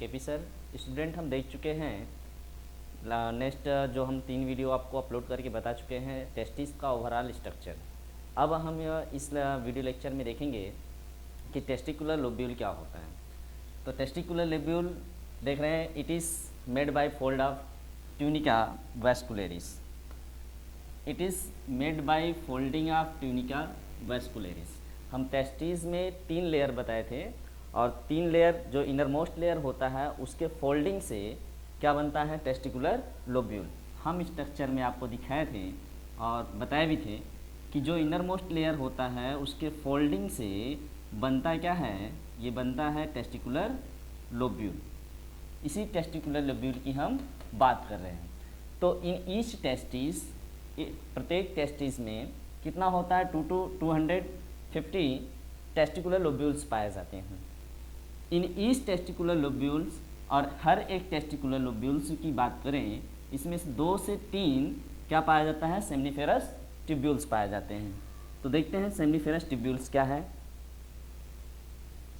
KP sir. Student हम देख चुके हैं नेक्स्ट जो हम 3 वीडियो आपको अपलोड करके बता चुके हैं टेस्टिस का ओवरऑल स्ट्रक्चर। अब हम इस वीडियो लेक्चर में देखेंगे कि टेस्टिकुलर लोब्यूल क्या होता है। तो टेस्टिकुलर लोब्यूल देख रहे हैं, it is made by fold of tunica vascularis. It is made by folding of tunica vascularis. हम टेस्टिस में 3 लेयर बताए थे और 3 लेयर जो इनर मोस्ट लेयर होता है उसके फोल्डिंग से क्या बनता है, टेस्टिकुलर लोब्यूल। हम स्ट्रक्चर में आपको दिखाए थे और बताए भी थे कि जो इनर मोस्ट लेयर होता है उसके फोल्डिंग से बनता क्या है, ये बनता है टेस्टिकुलर लोब्यूल। इसी टेस्टिकुलर लोब्यूल की हम बात कर रहे हैं। तो इन ईच टेस्टिस, प्रत्येक टेस्टिस में कितना होता है, 250 टेस्टिकुलर लोब्यूल्स पाए जाते हैं। इन ईच टेस्टिकुलर लोब्यूल्स, और हर एक टेस्टिकुलर लोब्यूल्स की बात करें, इसमें से 2 से 3 क्या पाया जाता है, सेमनीफेरस ट्यूब्यूल्स पाए जाते हैं। तो देखते हैं सेमनीफेरस ट्यूब्यूल्स क्या है।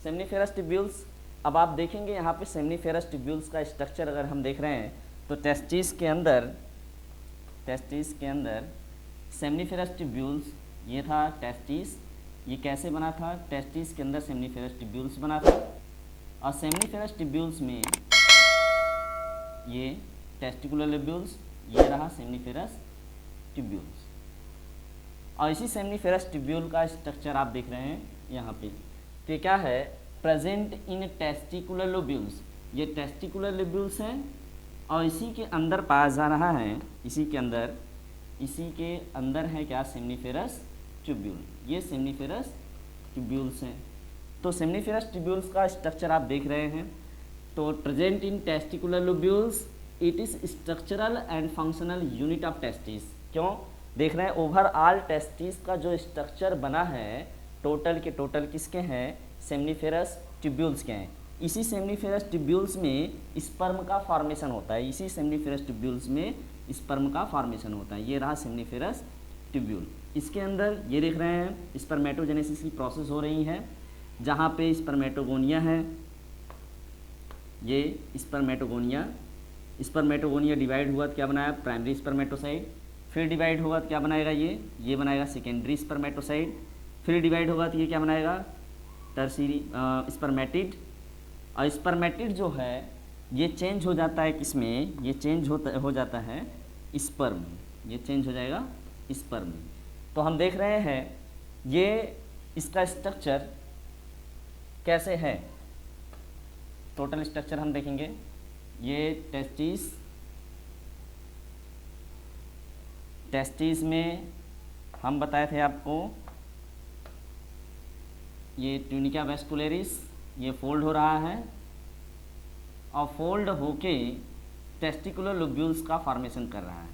सेमनीफेरस ट्यूब्यूल्स, अब आप देखेंगे यहाँ पे सेमनीफेरस ट्यूब्यूल्स का स्ट्रक्चर अगर हम देख रहे हैं तो टेस्टिस के अंदर सेमनीफेरस ट्यूब्यूल्स, ये था टेस्टिस। ये कैसे बना था, टेस्टिस के अंदर सेमनीफेरस ट्यूब्यूल्स बना था और सेमनीफेरस ट्यूब्यूल्स में ये टेस्टिकुलर लोब्यूल्स, ये रहा सेमनीफेरस ट्यूब्यूल्स। और इसी सेमनीफेरस ट्यूब्यूल का स्ट्रक्चर आप देख रहे हैं यहाँ पे। तो ये क्या है, प्रेजेंट इन टेस्टिकुलर लोब्यूल्स। ये टेस्टिकुलर लोब्यूल्स हैं और इसी के अंदर पाया जा रहा है, इसी के अंदर है क्या, सेमनीफेरस ट्यूब्यूल। ये सेमनीफेरस ट्यूब्यूल्स हैं। तो सेमनीफेरस ट्यूब्यूल्स का स्ट्रक्चर आप देख रहे हैं। तो present in testicular lobules, it is structural and functional unit of testis. क्यों देख रहे हैं, ओवरऑल टेस्टिस का जो स्ट्रक्चर बना है टोटल के टोटल किसके हैं, सेमनीफेरस ट्यूब्यूल्स के हैं। इसी सेमनीफेरस ट्यूब्यूल्स में स्पर्म का फॉर्मेशन होता है। इसी सेमनीफेरस ट्यूब्यूल्स में स्पर्म का फॉर्मेशन होता है। ये रहा सेमनीफेरस ट्यूब्यूल। इसके अंदर ये देख रहे हैं स्पर्मेटोजेनेसिस की प्रोसेस हो रही है, जहाँ पे स्पर्मेटोगोनिया है। ये स्पर्मेटोगोनिया डिवाइड हुआ तो क्या बनाया, प्राइमरी स्पर्मेटोसाइड। फिर डिवाइड होगा तो क्या बनाएगा, ये बनाएगा सेकेंडरी स्पर्मेटोसाइड। फिर डिवाइड होगा तो ये क्या बनाएगा, टर्शियरी स्पर्मेटिड। और स्पर्मेटिड जो है ये चेंज हो जाता है किसमें, ये चेंज हो जाता है स्पर्म। ये चेंज हो जाएगा स्पर्म। तो हम देख रहे हैं ये इसका स्ट्रक्चर कैसे है। टोटल स्ट्रक्चर हम देखेंगे। ये टेस्टिस में हम बताए थे आपको, ये ट्यूनिका वैस्कुलरिस, ये फोल्ड हो रहा है और फोल्ड होके टेस्टिकुलर लोब्यूल्स का फॉर्मेशन कर रहा है।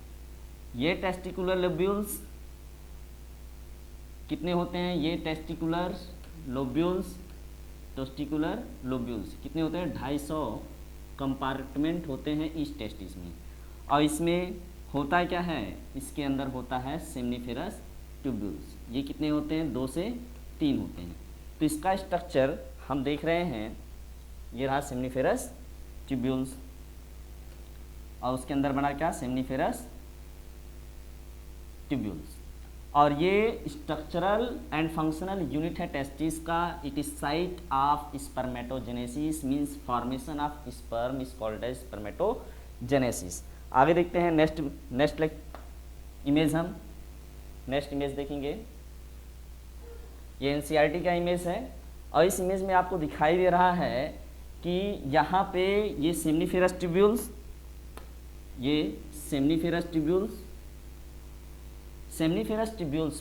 ये टेस्टिकुलर लोब्यूल्स कितने होते हैं, ये टेस्टिकुलर लोब्यूल्स कितने होते हैं, 250 कंपार्टमेंट होते हैं इस टेस्टिस में। और इसमें होता क्या है, इसके अंदर होता है सेमनीफेरस ट्यूब्यूल्स। ये कितने होते हैं, 2 से 3 होते हैं। तो इसका स्ट्रक्चर हम देख रहे हैं, ये रहा सेमनीफेरस ट्यूब्यूल्स और उसके अंदर बना क्या, सेमनीफेरस ट्यूब्यूल्स। और ये स्ट्रक्चरल एंड फंक्शनल यूनिट है टेस्टिस का। It is site of spermatogenesis, means formation of sperm is called as spermatogenesis. आगे देखते हैं नेक्स्ट इमेज। हम नेक्स्ट इमेज देखेंगे। ये एनसीईआरटी का इमेज है और इस इमेज में आपको दिखाई दे रहा है कि यहाँ पे ये सेमनीफेरस ट्यूब्यूल्स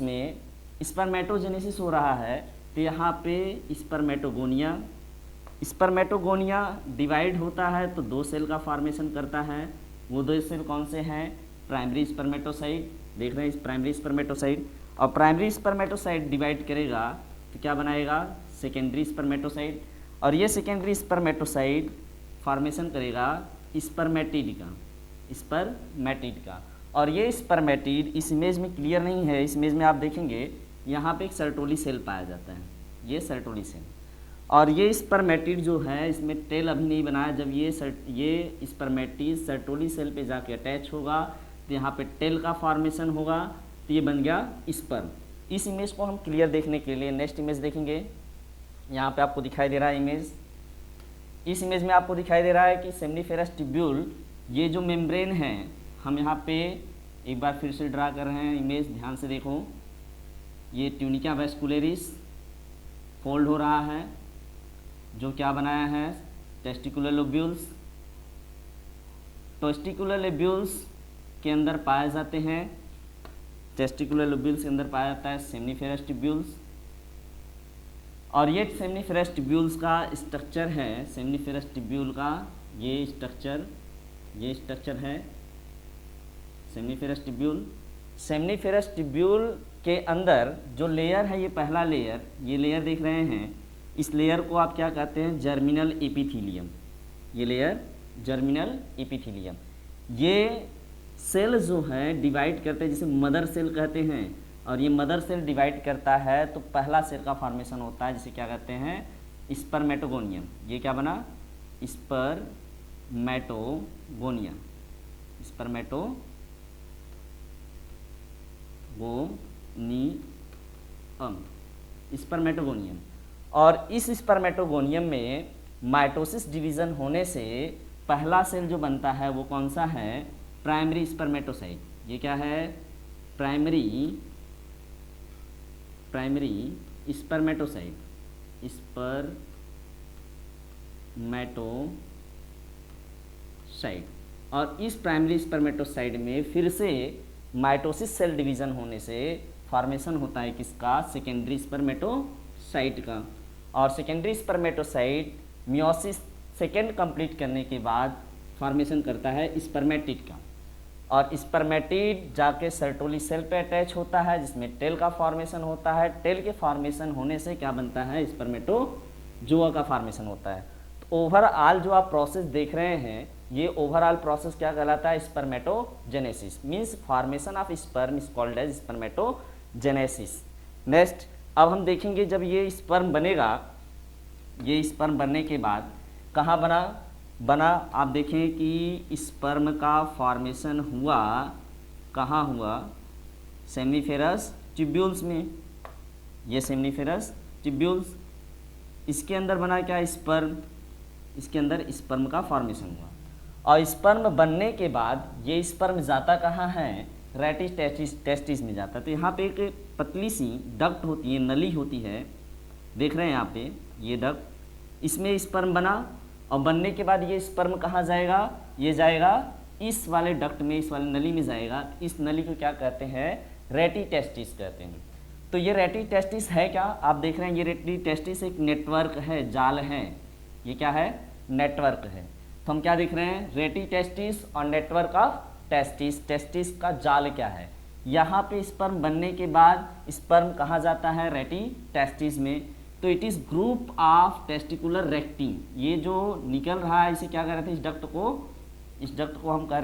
में स्पर्मेटोजेनेसिस हो रहा है। तो यहाँ पे स्पर्मेटोगोनिया डिवाइड होता है तो 2 सेल का फॉर्मेशन करता है। वो 2 सेल कौन से हैं, प्राइमरी स्पर्मेटोसाइड, देख रहे हैं प्राइमरी स्पर्मेटोसाइड। और प्राइमरी स्पर्मेटोसाइड डिवाइड करेगा तो क्या बनाएगा, सेकेंडरी स्पर्मेटोसाइड। और ये सेकेंडरी स्पर्मेटोसाइड फॉर्मेशन करेगा स्पर्मेटिड का। और ये स्पर्मेटिड इस इमेज में क्लियर नहीं है। इस इमेज में आप देखेंगे यहाँ पे एक सर्टोली सेल पाया जाता है, ये सर्टोली सेल। और ये स्पर्मेटिड जो है इसमें टेल अभी नहीं बनाया। जब ये स्पर्मेटिड सर्टोली सेल पे जाके अटैच होगा तो यहाँ पे टेल का फॉर्मेशन होगा, तो ये बन गया स्पर्म। इस इमेज को हम क्लियर देखने के लिए नेक्स्ट इमेज देखेंगे। यहाँ पे आपको दिखाई दे रहा है इमेज। इस इमेज में आपको दिखाई दे रहा है कि सेमनीफेरस ट्यूब्यूल, ये जो मेम्ब्रेन है, हम यहाँ पे एक बार फिर से ड्रा कर रहे हैं इमेज, ध्यान से देखो। ये ट्यूनिका वैस्कुलरिस फोल्ड हो रहा है, जो क्या बनाया है, टेस्टिकुलर लोब्यूल्स। टेस्टिकुलर लोब्यूल्स के अंदर पाए जाते हैं, टेस्टिकुलर लोब्यूल्स के अंदर पाया जाता है सेमनीफेरस ट्यूब्यूल्स। और ये सेमनीफेरस ट्यूब्यूल्स का स्ट्रक्चर है, सेमनीफेरस ट्यूब्यूल का ये स्ट्रक्चर है सेमनीफेरस ट्यूब्यूल। सेमनीफेरस ट्यूब्यूल के अंदर जो लेयर है, ये पहला लेयर, ये लेयर देख रहे हैं, इस लेयर को आप क्या कहते हैं, जर्मिनल एपिथीलियम। ये लेयर जर्मिनल एपिथीलियम। ये सेल जो है डिवाइड करते हैं, जिसे मदर सेल कहते हैं, और ये मदर सेल डिवाइड करता है तो पहला सेल का फॉर्मेशन होता है, जिसे क्या कहते हैं, स्पर्मेटोगोनियम। ये क्या बना, स्पर्मेटोगोनियम, स्पर्मेटोगोनियम। और इस स्पर्मेटोगोनियम में माइटोसिस डिवीज़न होने से पहला सेल जो बनता है वो कौन सा है, प्राइमरी स्पर्मेटोसाइट। ये क्या है, प्राइमरी स्पर्मेटोसाइट, स्पर्मेटोसाइट। और इस प्राइमरी स्पर्मेटोसाइट में फिर से माइटोसिस सेल डिवीज़न होने से फॉर्मेशन होता है किसका, सेकेंडरी स्पर्मेटोसाइट का। और secondary spermatocyte meiosis second complete करने के बाद फॉर्मेशन करता है स्पर्मेटिड का। और स्पर्मेटिड जाके सर्टोली सेल पे अटैच होता है, जिसमें टेल का फॉर्मेशन होता है। टेल के फॉर्मेशन होने से क्या बनता है, स्पर्मेटोजोआ का फॉर्मेशन होता है। तो ओवरऑल जो आप प्रोसेस देख रहे हैं, ये ओवरऑल प्रोसेस क्या कहलाता है, spermatogenesis, means formation of sperm is called as spermatogenesis. Next अब हम देखेंगे जब ये स्पर्म बनेगा, ये स्पर्म बनने के बाद कहाँ बना आप देखें कि स्पर्म का फॉर्मेशन हुआ, कहाँ हुआ, सेमनीफेरस ट्यूब्यूल्स में। ये सेमनीफेरस ट्यूब्यूल्स, इसके अंदर बना क्या, स्पर्म, इसके अंदर स्पर्म का फॉर्मेशन हुआ। और स्पर्म बनने के बाद ये स्पर्म जाता कहाँ है, रेटिस टेस्टिस में जाता है। तो यहाँ पे एक पतली सी डक्ट होती है, नली होती है, देख रहे हैं यहाँ पे ये डक्ट, इसमें स्पर्म बना। और बनने के बाद ये स्पर्म कहाँ जाएगा, ये जाएगा इस वाले डक्ट में, इस वाले नली में जाएगा। इस नली को क्या कहते हैं, रेटी टेस्टिस कहते हैं। तो ये रेटी टेस्टिस है क्या, आप देख रहे हैं ये रेटी टेस्टिस एक नेटवर्क है, जाल है। ये क्या है, नेटवर्क है। तो हम क्या देख रहे हैं, रेटी टेस्टिस और नेटवर्क ऑफ टेस्टिस। टेस्टिस का जाल क्या है, यहाँ पे स्पर्म बनने के बाद स्पर्म कहाँ जाता है, रेटी टेस्टिस में। तो it is group of testicular recti. ये जो निकल रहा है इसे क्या कह रहे थे, इस डक्ट को हम कह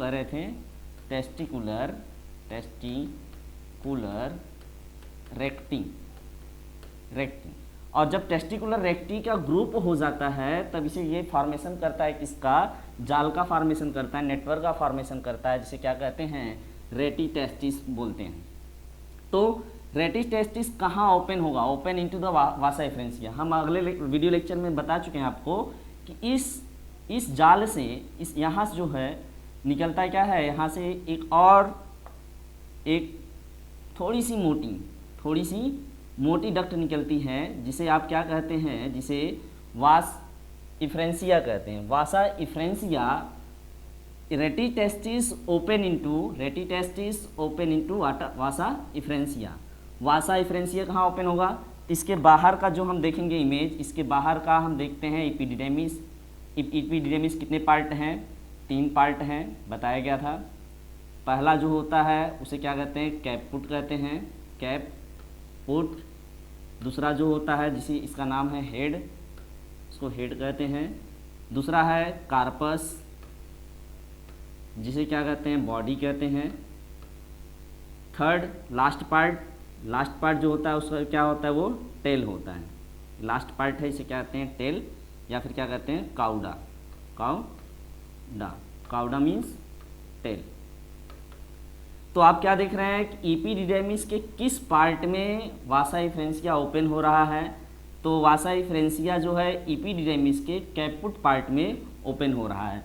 रहे थे टेस्टिकुलर रेक्टी। और जब टेस्टिकुलर रेक्टी का ग्रुप हो जाता है तब इसे ये फॉर्मेशन करता है किसका, जाल का फॉर्मेशन करता है, नेटवर्क का फॉर्मेशन करता है, जिसे क्या कहते हैं, रेटी टेस्टिस बोलते हैं। तो रेटी टेस्टिस कहाँ ओपन होगा, ओपन इनटू द वासा एफरेंसिया। हम अगले वीडियो लेक्चर में बता चुके हैं आपको कि इस जाल से, इस यहाँ से जो है निकलता क्या है, यहाँ से एक थोड़ी सी मोटी डक्ट निकलती है, जिसे आप क्या कहते हैं, जिसे वास इफ्रेंसिया कहते हैं। वासा इफ्रेंसिया, रेटी टेस्टिस ओपन इनटू वासा इफ्रेंसिया। वासा इफ्रेंसिया कहाँ ओपन होगा, इसके बाहर का जो हम देखेंगे इमेज, इसके बाहर का हम देखते हैं एपिडिडेमिस। एपिडिडेमिस कितने पार्ट हैं, 3 पार्ट हैं, बताया गया था। पहला जो होता है उसे क्या कहते हैं, कैपपुट कहते हैं, कैपपुट। दूसरा जो होता है, जिसे इसका नाम है हेड, इसको हेड कहते हैं। दूसरा है कार्पस, जिसे क्या कहते हैं, बॉडी कहते हैं। Third last part last part जो होता है उसका क्या होता है, वो टेल होता है। लास्ट पार्ट है, इसे क्या कहते हैं, टेल, या फिर क्या कहते हैं, काउडा। Cauda means tell. तो आप क्या देख रहे हैं कि एपिडिडेमिस के किस पार्ट में वासा एफरेंसिया ओपन हो रहा है। तो वासा एफरेंसिया जो है एपिडिडेमिस के कैपुट पार्ट में ओपन हो रहा है।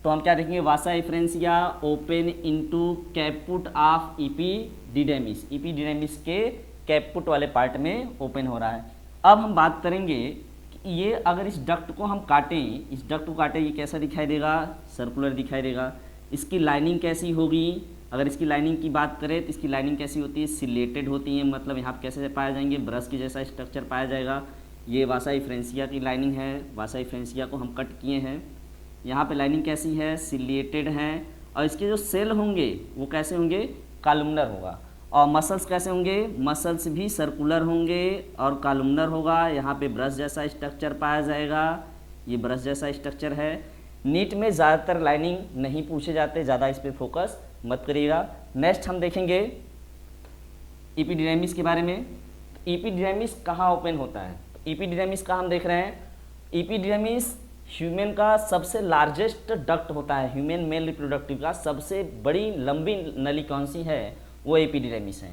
तो हम क्या देखेंगे, vasa efferentia open into caput of epididymis, epididymis के कैपुट वाले पार्ट में ओपन हो रहा है। अब हम बात करेंगे कि ये अगर इस डक्ट को हम काटें, इस डक्ट को काटें, ये कैसा दिखाई देगा, सर्कुलर दिखाई देगा। इसकी लाइनिंग कैसी होगी, अगर इसकी लाइनिंग की बात करें तो इसकी लाइनिंग कैसी होती है, सिलेटेड होती है, मतलब यहाँ कैसे पाया जाएंगे, ब्रश की जैसा स्ट्रक्चर पाया जाएगा। ये वासा एफरेंसिया की लाइनिंग है, वासा एफरेंसिया को हम कट किए हैं। यहाँ पे लाइनिंग कैसी है, सिलेटेड है। और इसके जो सेल होंगे वो कैसे होंगे, कॉलमनर होगा। और मसल्स कैसे होंगे, मसल्स भी सर्कुलर होंगे और कॉलमनर होगा। यहाँ पे ब्रश जैसा स्ट्रक्चर पाया जाएगा, ये ब्रश जैसा स्ट्रक्चर है। नीट में ज़्यादातर लाइनिंग नहीं पूछे जाते, ज़्यादा इस पर फोकस मत करिएगा। नेक्स्ट हम देखेंगे एपिडिडेमिस के बारे में। एपिडिडेमिस कहाँ ओपन होता है, एपिडिडेमिस का हम देख रहे हैं। एपिडिडेमिस ह्यूमन का सबसे लार्जेस्ट डक्ट होता है, ह्यूमन मेल रिप्रोडक्टिव का सबसे बड़ी लंबी नली कौन सी है, वो एपिडिडेमिस है।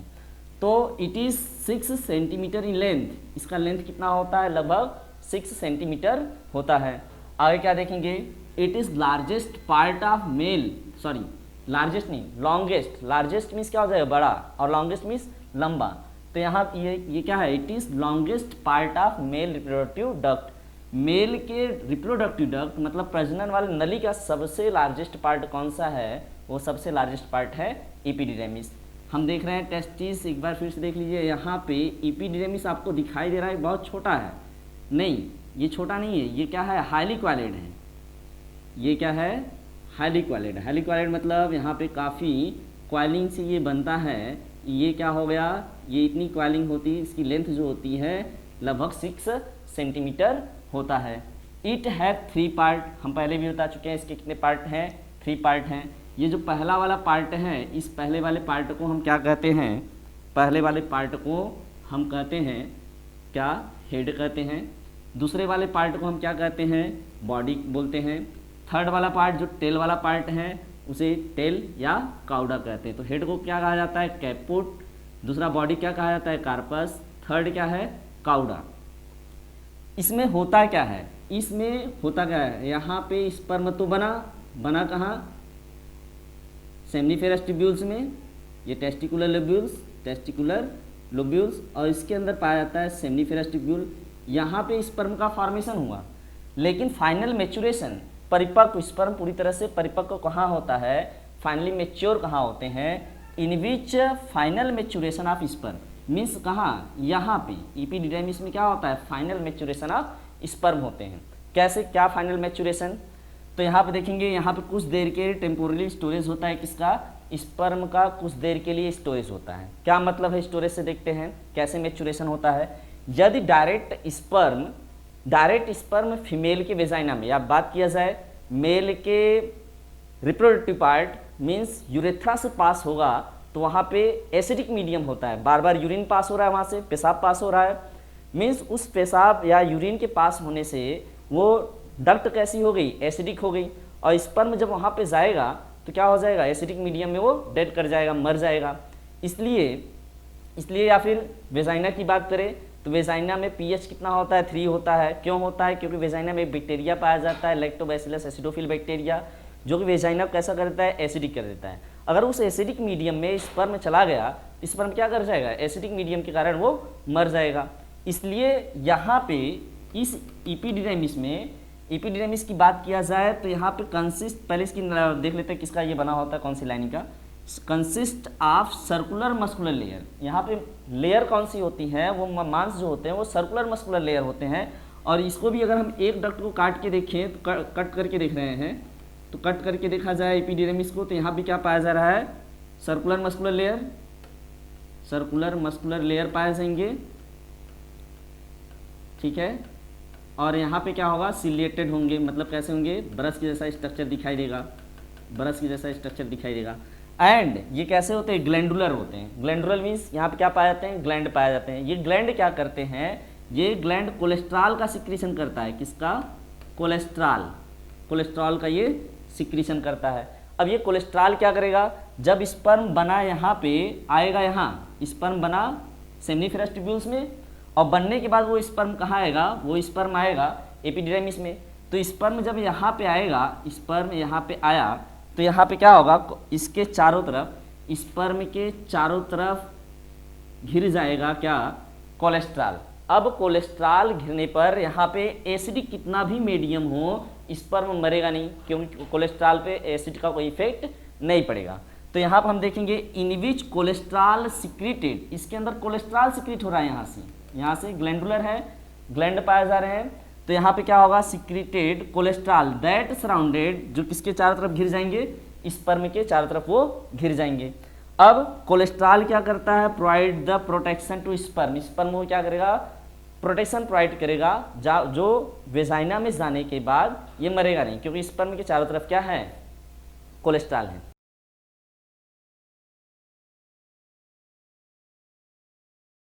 तो it is 6 centimetre in length, इसका लेंथ कितना होता है, लगभग 6 सेंटीमीटर होता है। आगे क्या देखेंगे, it is largest part of mail, sorry largest नहीं, लॉन्गेस्ट। लार्जेस्ट मीन्स क्या हो जाएगा, बड़ा, और लॉन्गेस्ट मीन्स लंबा। तो यहाँ ये क्या है, it is longest part of male reproductive duct. Male के रिप्रोडक्टिव डक्ट मतलब प्रजनन वाले नली का सबसे लार्जेस्ट पार्ट कौन सा है, वो सबसे लार्जेस्ट पार्ट है एपिडिडेमिस। हम देख रहे हैं टेस्टिस, एक बार फिर से देख लीजिए। यहाँ पे एपिडिडेमिस आपको दिखाई दे रहा है बहुत छोटा है, नहीं ये छोटा नहीं है, ये क्या है, हाईली क्वालिड है। ये क्या है, हाईली क्वालिड। हाईली क्वालिड मतलब यहाँ पे काफ़ी क्वाइलिंग से ये बनता है। ये क्या हो गया, ये इतनी क्वाइलिंग होती है, इसकी लेंथ जो होती है लगभग 6 सेंटीमीटर होता है। इट हैव 3 पार्ट, हम पहले भी बता चुके हैं इसके कितने पार्ट हैं, 3 पार्ट हैं। ये जो पहला वाला पार्ट है, इस पहले वाले पार्ट को हम क्या कहते हैं, पहले वाले पार्ट को हम कहते हैं क्या, हेड कहते हैं। दूसरे वाले पार्ट को हम क्या कहते हैं, बॉडी बोलते हैं। थर्ड वाला पार्ट जो टेल वाला पार्ट है उसे टेल या काउडा कहते हैं। तो हेड को क्या कहा जाता है, कैपुट। दूसरा बॉडी क्या कहा जाता है, कार्पस। थर्ड क्या है, काउडा। इसमें होता क्या है, इसमें होता क्या है, यहाँ पे स्पर्म तो बना कहाँ, सेमनीफेरस ट्यूब्यूल्स में, ये टेस्टिकुलर लोब्यूल्स, और इसके अंदर पाया जाता है सेमनीफेरस ट्यूब्यूल। यहाँ पे स्पर्म का फॉर्मेशन हुआ, लेकिन फाइनल मैच्योरेशन, परिपक्व स्पर्म पूरी तरह से परिपक्व कहाँ होता है, फाइनली मैच्योर कहाँ होते हैं, in which final maturation of sperm means कहाँ, यहाँ पे एपिडिडेमिस में क्या होता है, फाइनल मैच्योरेशन ऑफ स्पर्म होते हैं। कैसे, क्या फाइनल मैच्योरेशन, तो यहाँ पे देखेंगे, यहाँ पे कुछ देर के टेम्पोरली स्टोरेज होता है, किसका, स्पर्म का कुछ देर के लिए स्टोरेज होता है। क्या मतलब है स्टोरेज से, देखते हैं कैसे मैच्योरेशन होता है। यदि डायरेक्ट स्पर्म फीमेल के वेजाइना में, या बात किया जाए मेल के रिप्रोडक्टिव पार्ट मीन्स यूरेथ्रा से पास होगा, तो वहाँ पे एसिडिक मीडियम होता है, बार बार यूरिन पास हो रहा है, वहाँ से पेशाब पास हो रहा है, मीन्स उस पेशाब या यूरिन के पास होने से वो डक्ट कैसी हो गई, एसिडिक हो गई। और स्पर्म जब वहाँ पे जाएगा तो क्या हो जाएगा, एसिडिक मीडियम में वो डेड कर जाएगा, मर जाएगा। इसलिए या फिर वेजाइना की बात करें तो वेजाइना में पीएच कितना होता है, 3 होता है। क्यों होता है, क्योंकि वेजाइना में बैक्टीरिया पाया जाता है, लैक्टोबैसिलस एसिडोफिल बैक्टीरिया, जो कि वेजाइना को कैसा कर देता है, एसिडिक कर देता है। अगर उस एसिडिक मीडियम में स्पर्म चला गया, स्पर्म क्या कर जाएगा, एसिडिक मीडियम के कारण वो मर जाएगा। इसलिए यहाँ पे इस एपिडिडेमिस की बात किया जाए तो यहाँ पे कंसिस्ट, पहले इसकी देख लेते हैं किसका ये बना होता है, कौन सी लाइनिंग का, consist of circular muscular layer. यहाँ पे लेयर कौन सी होती है, वो मांस जो होते हैं वो सर्कुलर मस्कुलर लेयर होते हैं। और इसको भी अगर हम एक डक्ट को काट के देखें, तो कट करके देख रहे हैं, तो कट करके देखा जाए एपिडिडेमिस को, तो यहाँ भी क्या पाया जा रहा है, सर्कुलर मस्कुलर लेयर पाए जाएंगे, ठीक है। और यहाँ पे क्या होगा, सिलेटेड होंगे, मतलब कैसे होंगे, ब्रश की जैसा स्ट्रक्चर दिखाई देगा, एंड ये कैसे होते हैं, ग्लैंडुलर होते हैं। ग्लैंडुलर मीन्स यहाँ पे क्या पाए जाते हैं, ग्लैंड पाए जाते हैं। ये ग्लैंड क्या करते हैं, ये ग्लैंड कोलेस्ट्रॉल का सिक्रीशन करता है। किसका, कोलेस्ट्रॉल, कोलेस्ट्रॉल का ये सिक्रीशन करता है। अब ये कोलेस्ट्रॉल क्या करेगा, जब स्पर्म बना यहाँ पे आएगा, यहाँ स्पर्म बना सेमिनिफेरस ट्यूब्यूल्स में, और बनने के बाद वो स्पर्म कहाँ आएगा, वो स्पर्म आएगा एपिडिडर्मिस में। तो स्पर्म जब यहाँ पे आएगा, स्पर्म यहाँ पे आया तो यहाँ पे क्या होगा, इसके चारों तरफ, स्पर्म के चारों तरफ घिर जाएगा क्या, कोलेस्ट्रॉल। अब कोलेस्ट्रॉल घिरने पर यहाँ पे एसिड कितना भी मीडियम हो, स्पर्म मरेगा नहीं, क्योंकि कोलेस्ट्रॉल पे एसिड का कोई इफेक्ट नहीं पड़ेगा। तो यहाँ पर हम देखेंगे इन विच कोलेस्ट्रॉल सिक्रीटेड, इसके अंदर कोलेस्ट्रॉल सिक्रीट हो रहा है। यहाँ से ग्लैंडुलर है, ग्लैंड पाए जा रहे हैं। तो यहाँ पे क्या होगा, सिक्रीटेड कोलेस्ट्रॉल दैट सराउंडेड, जो किसके चारों तरफ घिर जाएंगे, स्पर्म के चारों तरफ वो घिर जाएंगे। अब कोलेस्ट्रॉल क्या करता है, provide the protection to sperm, sperm को क्या करेगा, प्रोटेक्शन प्रोवाइड करेगा, जो वेजाइना में जाने के बाद ये मरेगा नहीं, क्योंकि स्पर्म के चारों तरफ क्या है, कोलेस्ट्रॉल है।